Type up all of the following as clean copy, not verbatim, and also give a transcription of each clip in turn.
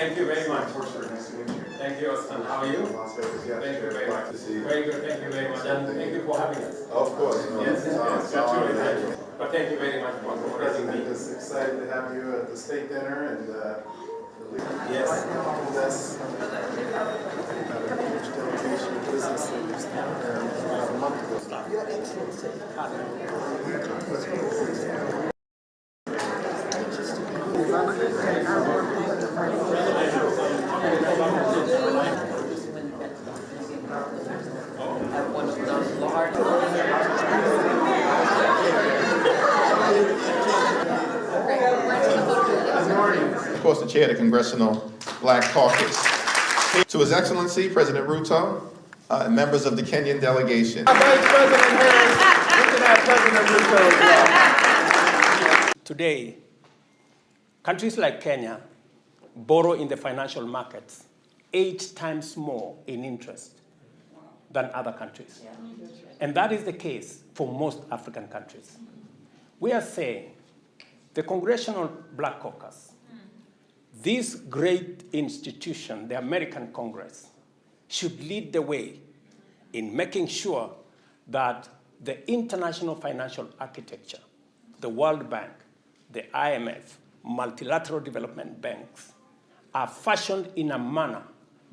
Thank you very much. Nice to meet you. Thank you, and how are you? Las Vegas, yeah. Thank you very much. To see you. Very good, thank you very much. And thank you for having us. Of course. No, Yes, it's absolutely. thank you. But thank you very much for The raising President me. is excited to have you at the state dinner and Yes. that's a huge delegation of business leaders down there about a month ago. Your Excellency. One of those large. Of course, the chair of the Congressional Black Caucus. To His Excellency, President Ruto, and members of the Kenyan delegation. Vice President Harris, look at President Ruto as well. Today, countries like Kenya borrow in the financial markets 8 times more in interest than other countries. And that is the case for most African countries. We are saying the Congressional Black Caucus, this great institution, the American Congress, should lead the way in making sure that the international financial architecture, the World Bank, the IMF, multilateral development banks, are fashioned in a manner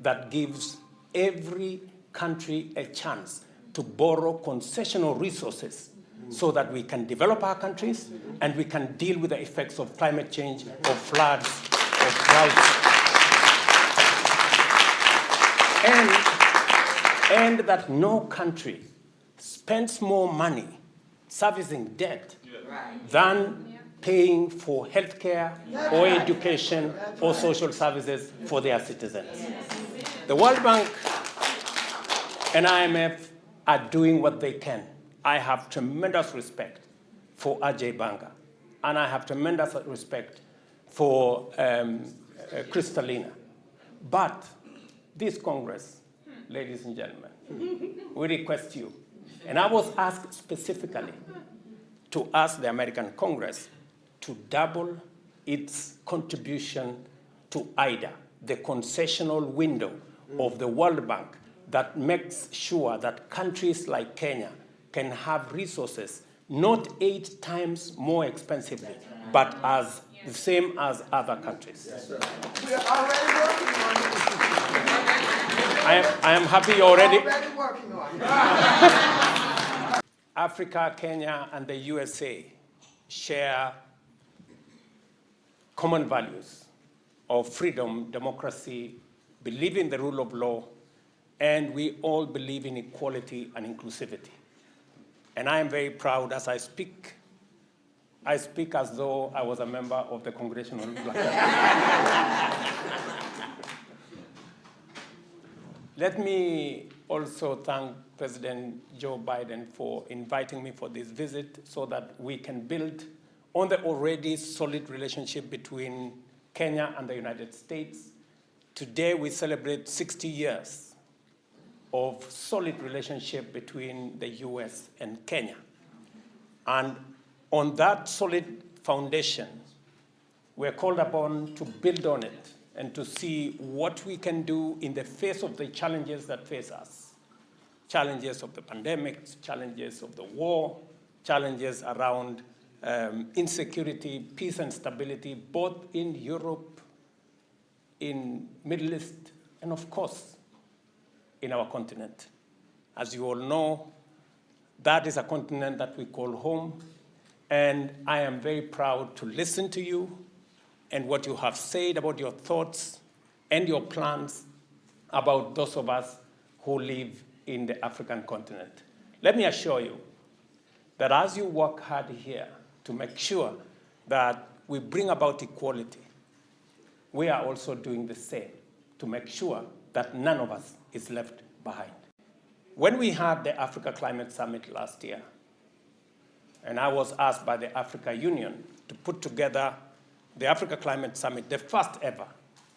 that gives every country a chance to borrow concessional resources so that we can develop our countries and we can deal with the effects of climate change, of floods, of droughts. And that no country spends more money servicing debt than paying for healthcare or education or social services for their citizens. The World Bank and IMF are doing what they can. I have tremendous respect for Ajay Banga, and I have tremendous respect for Kristalina. But this Congress, ladies and gentlemen, we request you, and I was asked specifically to ask the American Congress to double its contribution to IDA, the concessional window of the World Bank that makes sure that countries like Kenya can have resources not 8 times more expensively, but as the same as other countries. We are already working on it. I am happy you're already Working on it. Africa, Kenya, and the USA share common values of freedom, democracy, believe in the rule of law, and we all believe in equality and inclusivity. And I am very proud as I speak as though I was a member of the Congressional Black Caucus. Let me also thank President Joe Biden for inviting me for this visit so that we can build on the already solid relationship between Kenya and the United States. Today we celebrate 60 years of solid relationship between the US and Kenya. And on that solid foundation, we're called upon to build on it and to see what we can do in the face of the challenges that face us. Challenges of the pandemic, challenges of the war, challenges around insecurity, peace and stability, both in Europe, in Middle East, and of course, in our continent. As you all know, that is a continent that we call home, and I am very proud to listen to you and what you have said about your thoughts and your plans about those of us who live in the African continent. Let me assure you that as you work hard here to make sure that we bring about equality, we are also doing the same to make sure that none of us is left behind. When we had the Africa Climate Summit last year, and I was asked by the Africa Union to put together the Africa Climate Summit, the first ever,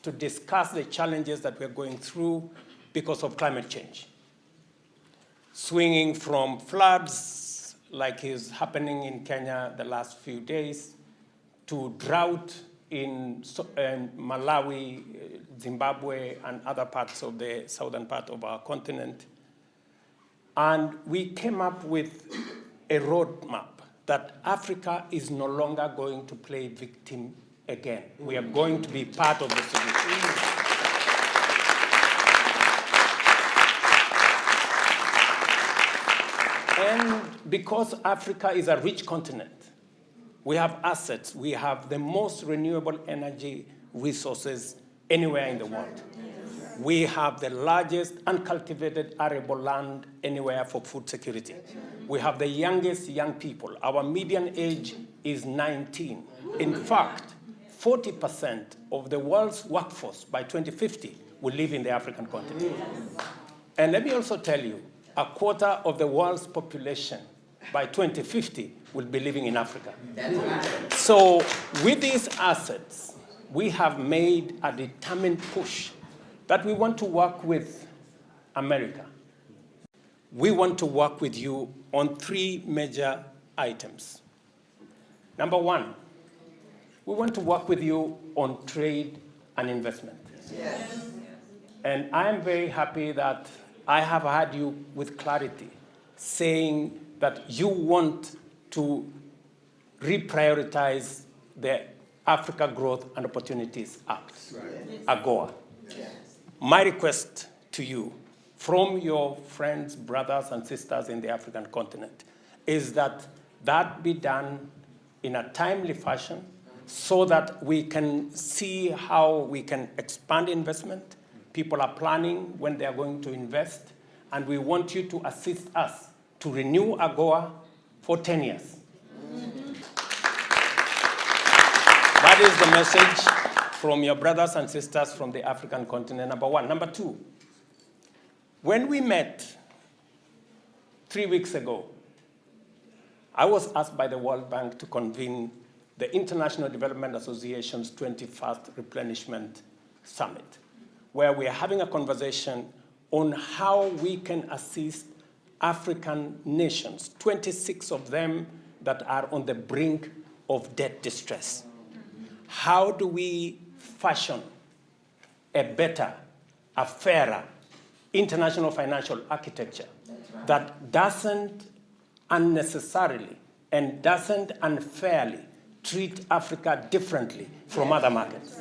to discuss the challenges that we're going through because of climate change. Swinging from floods, like is happening in Kenya the last few days, to drought in Malawi, Zimbabwe and other parts of the southern part of our continent. And we came up with a roadmap that Africa is no longer going to play victim again. We are going to be part of the solution. And because Africa is a rich continent, we have assets, we have the most renewable energy resources anywhere in the world. We have the largest uncultivated arable land anywhere for food security. We have the youngest young people. Our median age is 19. In fact, 40% of the world's workforce by 2050 will live in the African continent. And let me also tell you, a quarter of the world's population by 2050 will be living in Africa. So with these assets, we have made a determined push that we want to work with America. We want to work with you on 3 major items. Number 1, we want to work with you on trade and investment. Yes. And I am very happy that I have had you with clarity saying that you want to reprioritize the Africa Growth and Opportunities Act, AGOA. My request to you from your friends, brothers, and sisters in the African continent is that that be done in a timely fashion so that we can see how we can expand investment. People are planning when they are going to invest, and we want you to assist us to renew AGOA for 10 years. That is the message from your brothers and sisters from the African continent, number 1. Number 2, when we met 3 weeks ago, I was asked by the World Bank to convene the International Development Association's 21st Replenishment Summit, where we are having a conversation on how we can assist African nations, 26 of them that are on the brink of debt distress. How do we fashion a better, a fairer international financial architecture that doesn't unnecessarily and doesn't unfairly treat Africa differently from other markets?